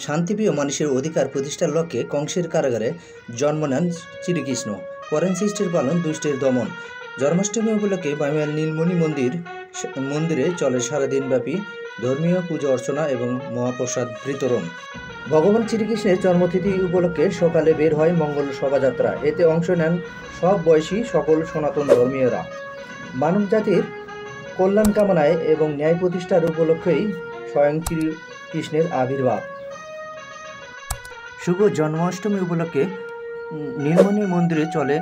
শান্তিপ্রিয় মানুষের অধিকার প্রতিষ্ঠার লক্ষ্যে কংসের কারাগারে জন্ম নেন শ্রীকৃষ্ণ। করেন সৃষ্টির পালন, দুষ্টের দমন। জন্মাষ্টমী উপলক্ষে বামিয়াল নীলমণি মন্দিরে চলে সারাদিনব্যাপী ধর্মীয় পূজা অর্চনা এবং মহাপ্রসাদ বিতরণ। ভগবান শ্রীকৃষ্ণের জন্মতিথি উপলক্ষে সকালে বের হয় মঙ্গল শোভাযাত্রা। এতে অংশ নেন সব বয়সী সকল সনাতন ধর্মীয়রা। মানব জাতির কল্যাণ কামনায় এবং ন্যায় প্রতিষ্ঠার উপলক্ষেই স্বয়ং শ্রীকৃষ্ণের আবির্ভাব। শুভ জন্মাষ্টমী উপলক্ষে নীলমণি মন্দিরে চলে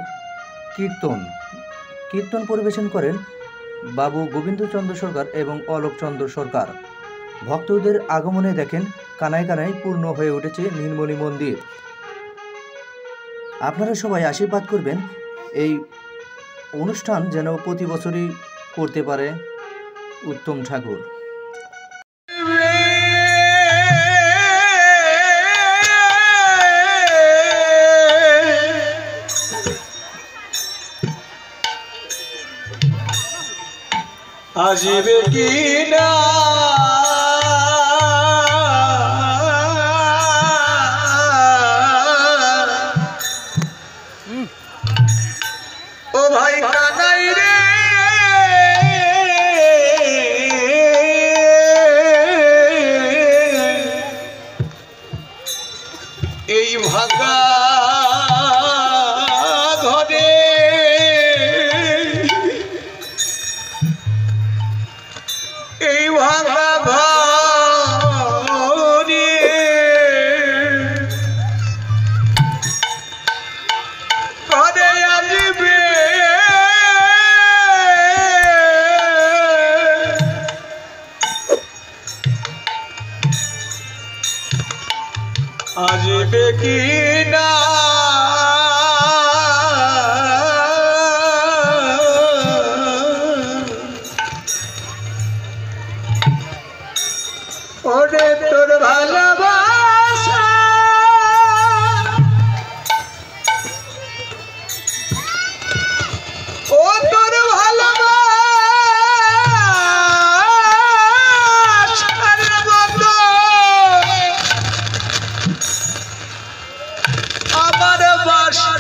কীর্তন পরিবেশন করেন বাবু গোবিন্দচন্দ্র সরকার এবং অলোকচন্দ্র সরকার। ভক্তদের আগমনে দেখেন কানায় কানায় পূর্ণ হয়ে উঠেছে নীলমণি মন্দির। আপনারা সবাই আশীর্বাদ করবেন এই অনুষ্ঠান যেন প্রতি বছরই করতে পারে উত্তম ঠাকুর। আসবে কি না ও ভাই কানাই রে, এই ভাগা ঘরে এই ভাঙা ঘরে ঘরে আসবে আসবে কি না ওরে তোর ভালোবাসা ও তোর ভালোবাসার মতো আমার বাসা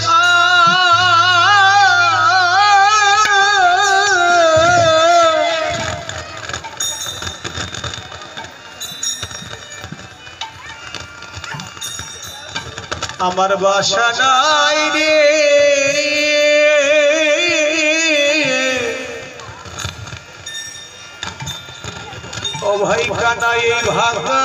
আমার বাসা নাই রে, ও ভাই কানাই ভাঙা